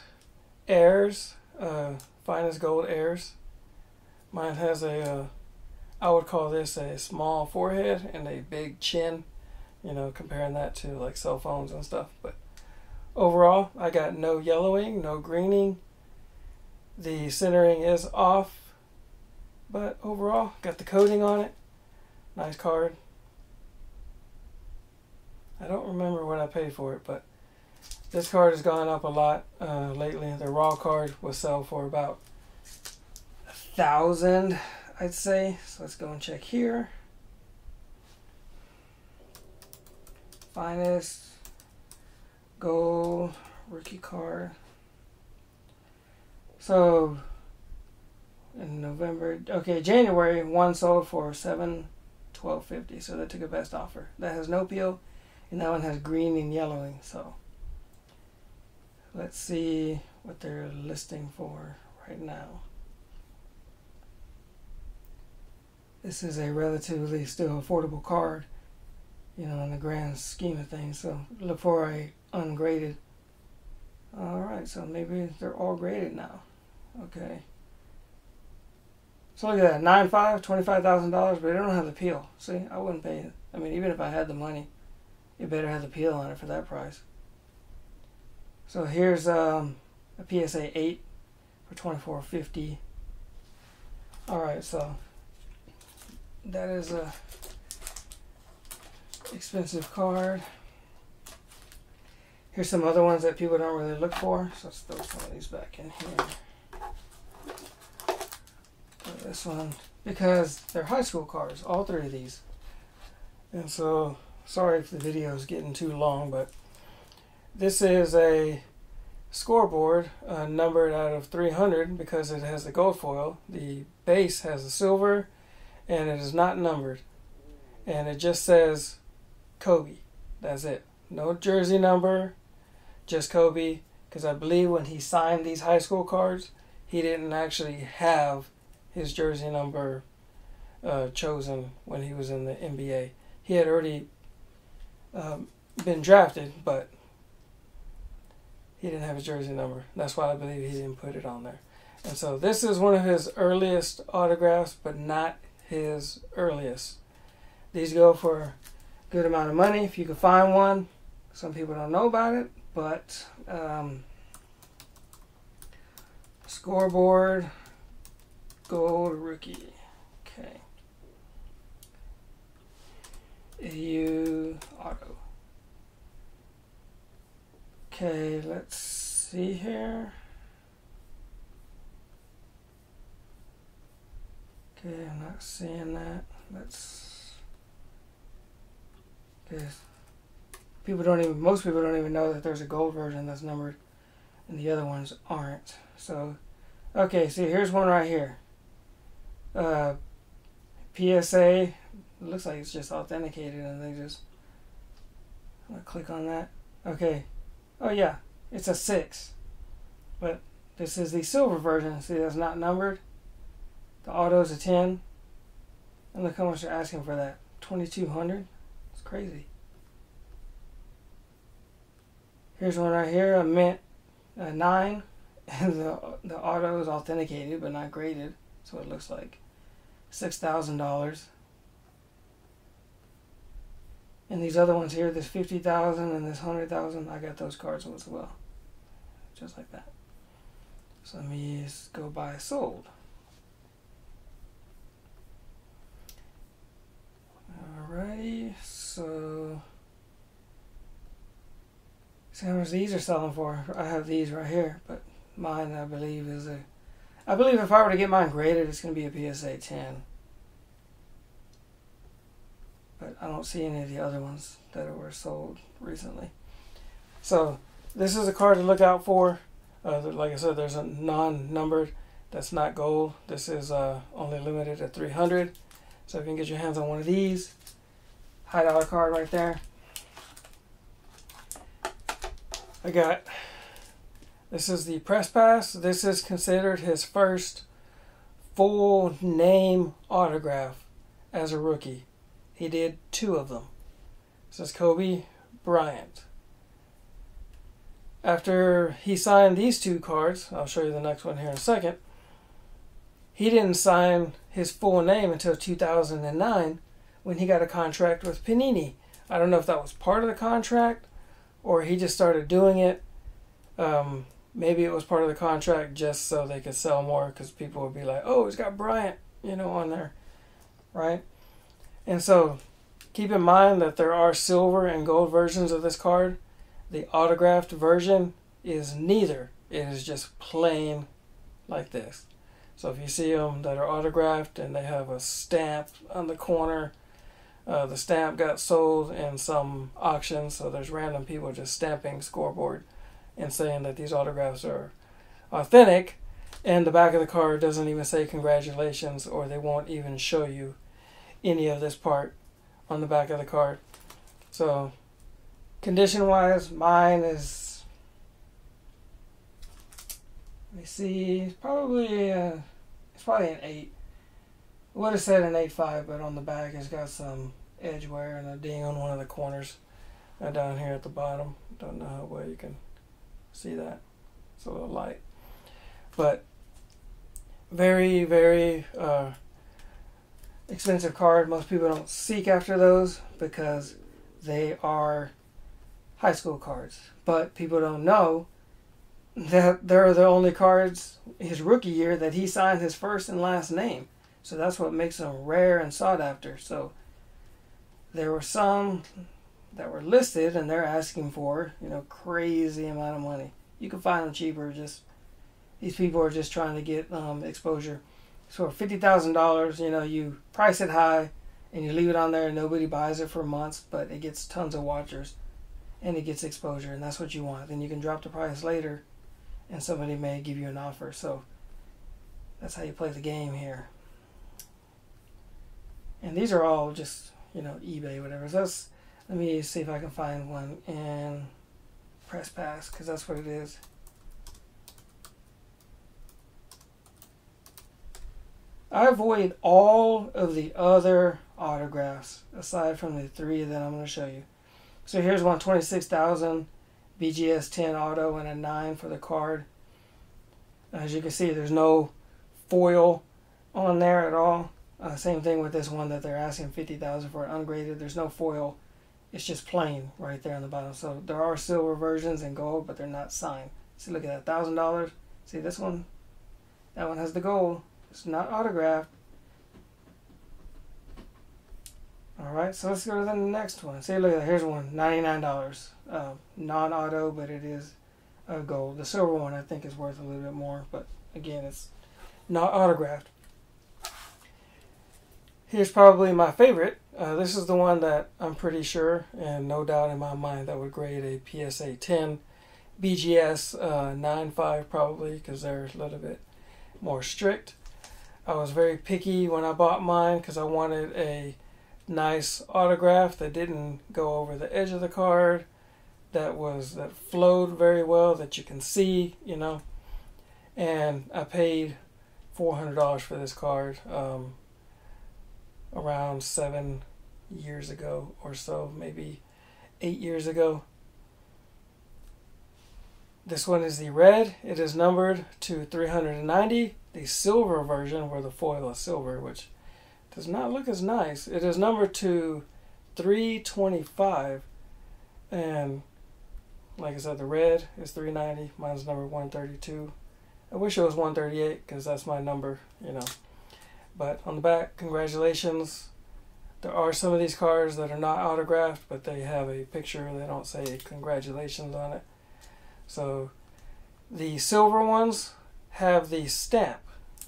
airs, finest gold airs. Mine has a, I would call this a small forehead and a big chin, you know, comparing that to like cell phones and stuff. But overall, I got no yellowing, no greening. The centering is off, but overall, got the coating on it. Nice card. I don't remember what I paid for it, but this card has gone up a lot lately. The raw card will sell for about 1,000, I'd say. So let's go and check here. Finest gold rookie card. So in November, okay, January, one sold for $712.50. So they took a best offer. That has no peel, and that one has green and yellowing. So let's see what they're listing for right now. This is a relatively still affordable card, you know, in the grand scheme of things. So look for a ungraded. Alright, so maybe they're all graded now. Okay. So look at that, 9.5, $25,000, but they don't have the peel. See, I wouldn't pay it. I mean, even if I had the money, it better have the peel on it for that price. So here's a PSA 8 for $24.50. Alright, so that is a expensive card. Here's some other ones that people don't really look for. So let's throw some of these back in here. This one, because they're high school cards, all 3 of these. And so, sorry if the video is getting too long, but this is a scoreboard numbered out of 300 because it has the gold foil. The base has the silver, and it is not numbered. And it just says Kobe. That's it. No jersey number, just Kobe. Because I believe when he signed these high school cards, he didn't actually have his jersey number chosen when he was in the NBA. He had already been drafted, but he didn't have his jersey number. That's why I believe he didn't put it on there. And so this is one of his earliest autographs, but not his earliest. These go for a good amount of money if you can find one. Some people don't know about it, but scoreboard gold rookie. Okay. AU auto. Okay, let's see here. Okay, I'm not seeing that. Most people don't even know that there's a gold version that's numbered and the other ones aren't. So, okay, see, here's one right here. PSA, it looks like it's just authenticated, and they just, I'm gonna click on that. Okay, oh yeah, it's a 6, but this is the silver version. See, that's not numbered. The auto's a 10, and look how much they're asking for that. $2,200. It's crazy. Here's one right here, a mint 9, and the auto is authenticated but not graded, so it looks like $6,000. And these other ones here, this 50,000 and this 100,000, I got those cards as well, just like that. So let me go buy sold. Alrighty, so see how much these are selling for. I have these right here, but mine I believe is I believe if I were to get mine graded, it's going to be a PSA 10. But I don't see any of the other ones that were sold recently. So this is a card to look out for. Like I said, there's a non-numbered that's not gold. This is only limited at 300. So if you can get your hands on one of these, high dollar card right there. This is the press pass. This is considered his first full name autograph as a rookie. He did 2 of them. This is Kobe Bryant. After he signed these 2 cards, I'll show you the next one here in a second, he didn't sign his full name until 2009 when he got a contract with Panini. I don't know if that was part of the contract or he just started doing it. Maybe it was part of the contract just so they could sell more, because people would be like, oh, it's got Bryant, on there, right? And so keep in mind that there are silver and gold versions of this card. The autographed version is neither. It is just plain like this. So if you see them that are autographed and they have a stamp on the corner, the stamp got sold in some auction, so there's random people just stamping scoreboard and saying that these autographs are authentic, and the back of the card doesn't even say congratulations, or they won't even show you any of this part on the back of the card. So condition wise, mine is, let me see, it's probably an 8. It would have said an 8.5, but on the back it's got some edge wear and a ding on one of the corners down here at the bottom. Don't know how well you can see that. It's a little light, but very, very expensive card. Most people don't seek after those because they are high school cards, but people don't know that they're the only cards his rookie year that he signed his first and last name. So that's what makes them rare and sought after. So there were some that were listed and they're asking for, crazy amount of money. You can find them cheaper. Just these people are just trying to get exposure. So for $50,000, you price it high and you leave it on there and nobody buys it for months, but it gets tons of watchers and it gets exposure, and that's what you want. Then you can drop the price later and somebody may give you an offer. So that's how you play the game here. And these are all just, you know, eBay, whatever. So let me see if I can find one in Press Pass, because that's what it is. I avoid all of the other autographs aside from the 3 that I'm going to show you. So here's one, 26,000 BGS 10 auto and a 9 for the card. As you can see, there's no foil on there at all. Same thing with this one that they're asking 50,000 for, ungraded. There's no foil. It's just plain right there on the bottom. So there are silver versions and gold, but they're not signed. See, look at that, $1,000. See this one? That one has the gold. It's not autographed. Alright, so let's go to the next one. See, look at that. Here's one, $99. Non-auto, but it is gold. The silver one I think is worth a little bit more, but again, it's not autographed. Here's probably my favorite. This is the one that I'm pretty sure, and no doubt in my mind, that would grade a PSA 10. BGS 9.5 probably, because they're a little bit more strict. I was very picky when I bought mine because I wanted a nice autograph that didn't go over the edge of the card, that flowed very well, that you can see, you know. And I paid $400 for this card around 7 years ago or so, maybe 8 years ago. This one is the red. It is numbered to 390. The silver version, where the foil is silver, which does not look as nice. It is numbered to 325. And like I said, the red is 390. Mine's number 132. I wish it was 138 because that's my number, you know. But on the back, congratulations. There are some of these cards that are not autographed, but they have a picture. They don't say congratulations on it. So the silver ones have the stamp,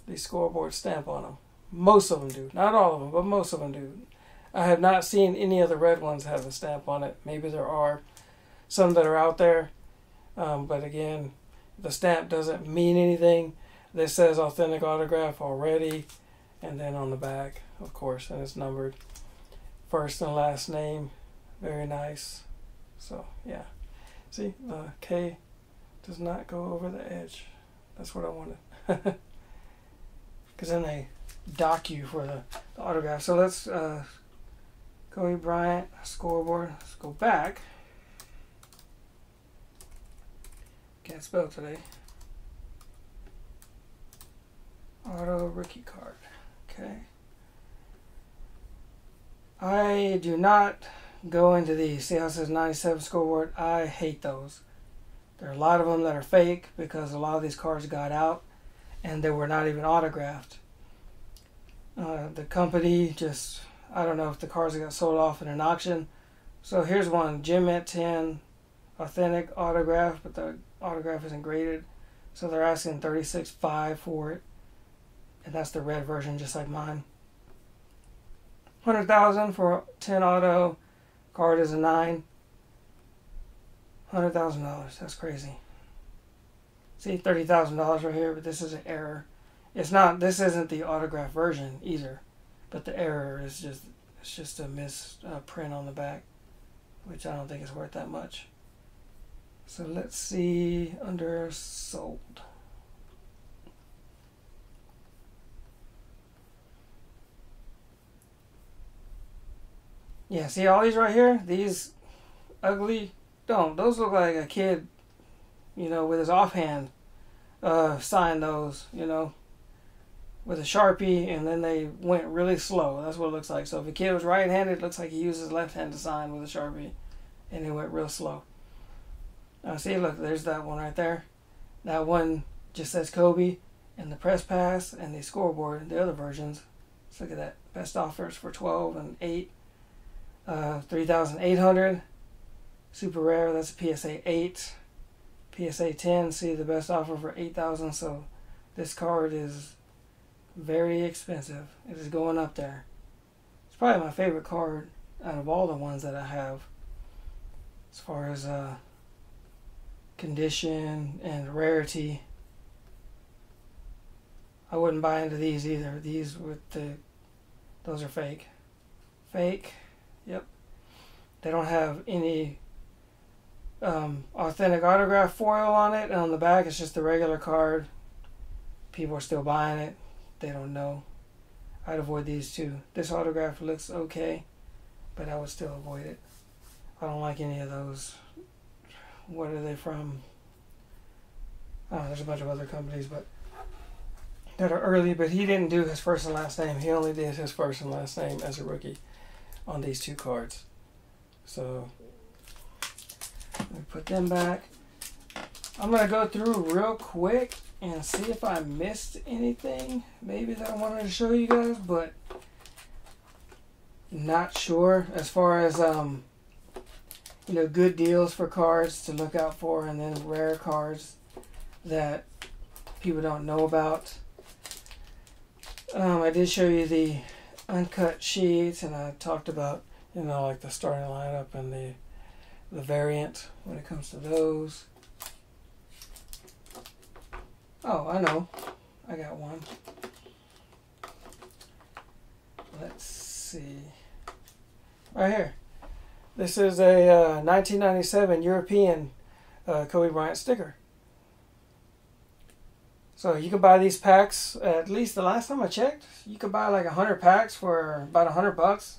the scoreboard stamp on them. Most of them do. Not all of them, but most of them do. I have not seen any of the red ones have a stamp on it. Maybe there are some that are out there. But again, the stamp doesn't mean anything. This says authentic autograph already. And then on the back, of course, and it's numbered. First and last name. Very nice. So, yeah. See, the K does not go over the edge. That's what I wanted. Because then they dock you for the autograph. So let's Kobe Bryant scoreboard. Let's go back. Can't spell today. Auto rookie card. Okay. I do not go into these. See how it says 97 scoreboard? I hate those. There are a lot of them that are fake because a lot of these cards got out and they were not even autographed. The company just, I don't know if the cards got sold off in an auction. So here's one, Gem at 10, authentic autograph, but the autograph isn't graded. So they're asking $36.5 for it. And that's the red version, just like mine. $100,000 for 10 auto. Card is a 9. $100,000. That's crazy. See, $30,000 right here, but this is an error. It's not. This isn't the autograph version either, but the error is just a misprint on the back, which I don't think is worth that much. So let's see under sold. Yeah, see all these right here? These ugly, those look like a kid, you know, with his offhand signed those, you know, with a Sharpie, and then they went really slow. That's what it looks like. So if a kid was right-handed, it looks like he used his left hand to sign with a Sharpie, and it went real slow. See, look, there's that one right there. That one just says Kobe, and the press pass, and the scoreboard, the other versions. Let's look at that. Best offers for 12 and 8. 3,800. Super rare, that's a PSA 8. PSA 10, see the best offer for 8,000. So this card is very expensive. It is going up there. It's probably my favorite card out of all the ones that I have, as far as condition and rarity. I wouldn't buy into these either. These with those are fake. Fake. Yep. They don't have any authentic autograph foil on it, and on the back it's just a regular card. People are still buying it. They don't know. I'd avoid these two. This autograph looks okay, but I would still avoid it. I don't like any of those. What are they from? Oh, there's a bunch of other companies, but that are early. But he didn't do his first and last name. He only did his first and last name as a rookie on these two cards. So let me put them back. I'm gonna go through real quick and see if I missed anything maybe that I wanted to show you guys, but not sure as far as you know, good deals for cards to look out for, and then rare cards that people don't know about. I did show you the uncut sheets, and I talked about, you know, like the starting lineup and the variant when it comes to those. Oh, I know. I got one. Let's see. Right here. This is a 1997 European Kobe Bryant sticker. So you can buy these packs, at least the last time I checked, you could buy like 100 packs for about $100.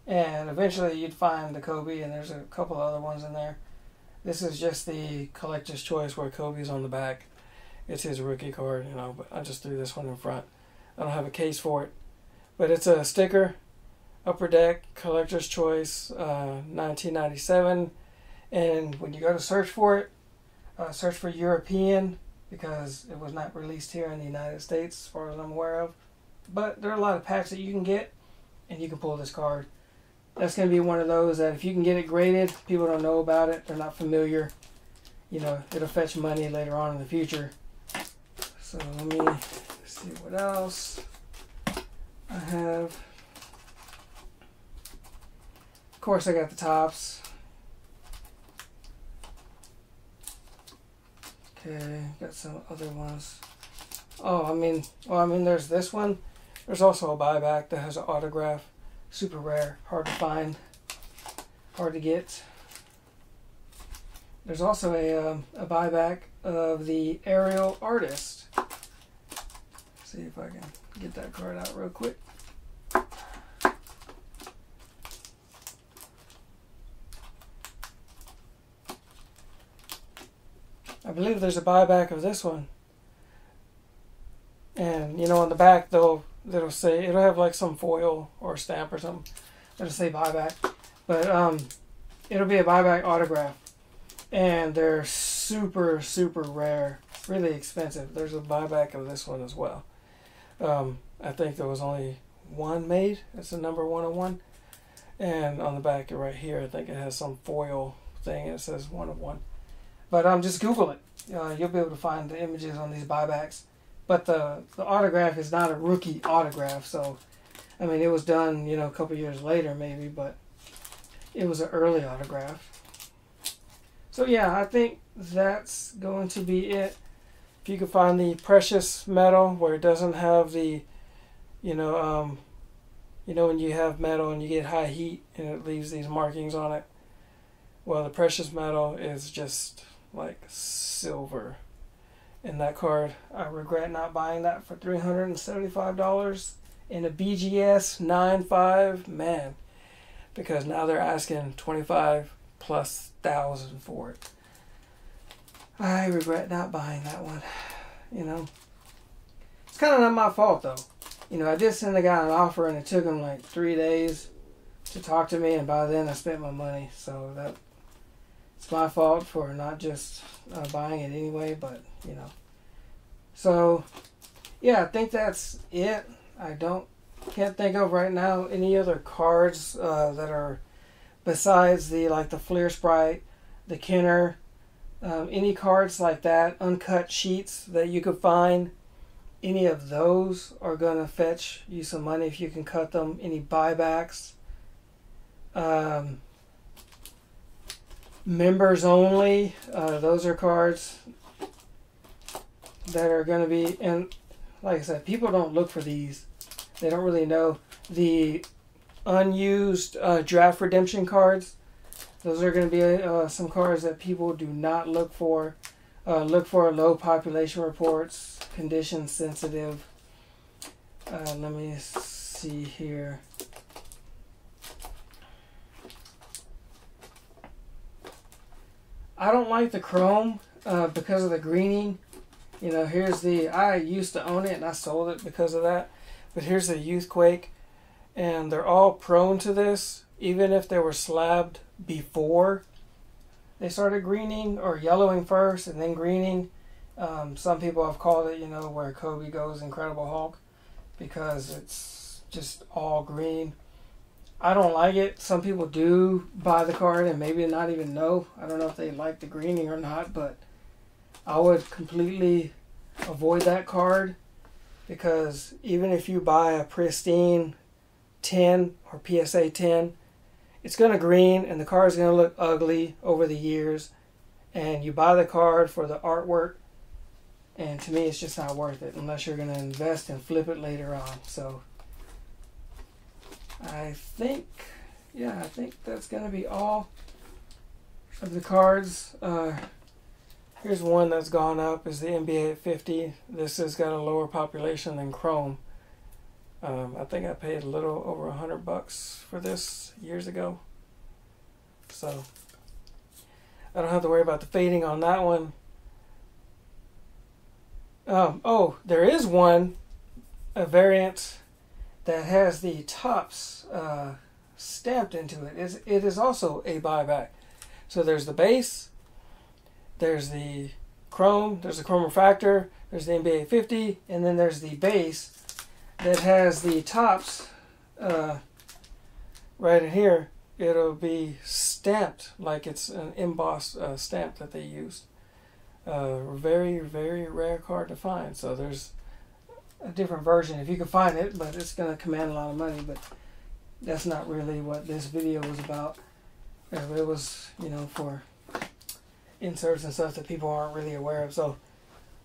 And eventually you'd find the Kobe, and there's a couple other ones in there. This is just the collector's choice where Kobe's on the back. It's his rookie card, you know, but I just threw this one in front. I don't have a case for it. But it's a sticker, Upper Deck, collector's choice, 1997. And when you go to search for it, search for European, because it was not released here in the United States as far as I'm aware of. But there are a lot of packs that you can get, and you can pull this card. That's going to be one of those that if you can get it graded, people don't know about it, they're not familiar. You know, it'll fetch money later on in the future. So let me see what else I have. Of course, I got the tops. Okay, got some other ones. Oh, I mean, there's this one. There's also a buyback that has an autograph. Super rare, hard to find, hard to get. There's also a buyback of the Aerial Artist. See if I can get that card out real quick. I believe there's a buyback of this one. And you know, on the back it'll say, it'll have like some foil or stamp or something that'll say buyback. But it'll be a buyback autograph. And they're super, super rare, really expensive. There's a buyback of this one as well. I think there was only one made. It's a number 101. And on the back right here, I think it has some foil thing. It says 1 of 1. But just Google it. You'll be able to find the images on these buybacks. But the autograph is not a rookie autograph. So, I mean, it was done, you know, a couple years later maybe, but it was an early autograph. So yeah, I think that's going to be it. If you can find the precious metal where it doesn't have the, you know, when you have metal and you get high heat and it leaves these markings on it. Well, the precious metal is just like silver. And that card, I regret not buying that for $375 in a BGS 9.5, man, because now they're asking 25,000+ for it. I regret not buying that one. You know, it's kind of not my fault though. You know, I did send the guy an offer, and it took him like 3 days to talk to me, and by then I spent my money. So it's my fault for not just buying it anyway. But you know, so yeah, I think that's it. Can't think of right now any other cards that are besides the Fleer Sprite, the Kenner. Any cards like that, uncut sheets that you could find, any of those are going to fetch you some money if you can cut them. Any buybacks. members only. Those are cards that are going to be, and like I said, people don't look for these. They don't really know. The unused draft redemption cards, those are going to be some cards that people do not look for. Look for low population reports, condition sensitive. Let me see here. I don't like the chrome because of the greening. You know, here's the, I used to own it and I sold it because of that. But here's the Youthquake, and they're all prone to this, even if they were slabbed before they started greening, or yellowing first and then greening. Some people have called it, you know, where Kobe goes Incredible Hulk, because it's just all green. I don't like it. Some people do buy the card and maybe not even know. I don't know if they like the greening or not, but I would completely avoid that card, because even if you buy a pristine 10 or PSA 10, it's going to green and the card is going to look ugly over the years, and you buy the card for the artwork, and to me it's just not worth it unless you're going to invest and flip it later on. So I think that's going to be all of the cards. Here's one that's gone up, is the NBA at 50. This has got a lower population than Chrome. I think I paid a little over $100 for this years ago. So I don't have to worry about the fading on that one. Oh, there is one, a variant that has the tops stamped into it. It is also a buyback. So there's the base, there's the chrome, there's the chrome refractor, there's the NBA 50, and then there's the base that has the tops right in here. It'll be stamped like it's an embossed stamp that they used. Very, very rare card to find. So there's a different version if you can find it, but it's going to command a lot of money. But that's not really what this video was about. It was, you know, for inserts and stuff that people aren't really aware of. So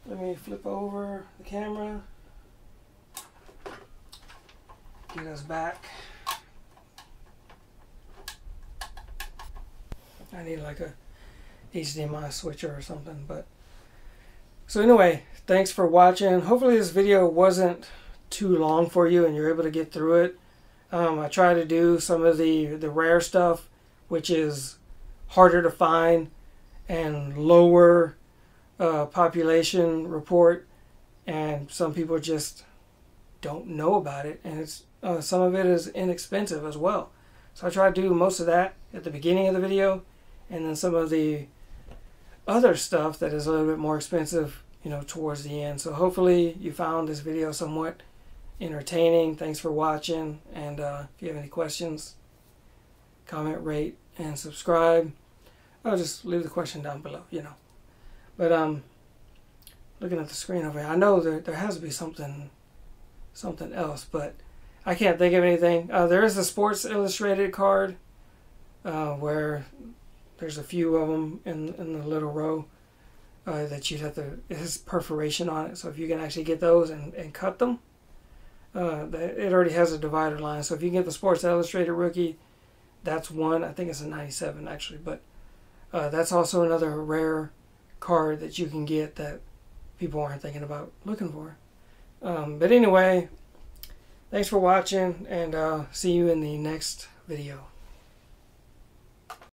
let me flip over the camera, get us back. I need like a HDMI switcher or something. But so anyway, thanks for watching. Hopefully this video wasn't too long for you and you're able to get through it. I try to do some of the rare stuff, which is harder to find and lower population report, and some people just don't know about it, and it's some of it is inexpensive as well. So I try to do most of that at the beginning of the video, and then some of the other stuff that is a little bit more expensive, you know, towards the end. So hopefully you found this video somewhat entertaining. Thanks for watching, and if you have any questions, comment, rate, and subscribe. I'll just leave the question down below, you know. But looking at the screen over here, I know there has to be something else, but I can't think of anything. There is a Sports Illustrated card where there's a few of them in the little row that you'd have to, it has perforation on it, so if you can actually get those and cut them, it already has a divider line. So if you can get the Sports Illustrated rookie, that's one. I think it's a 97 actually, but that's also another rare card that you can get that people aren't thinking about looking for. But anyway, thanks for watching, and see you in the next video.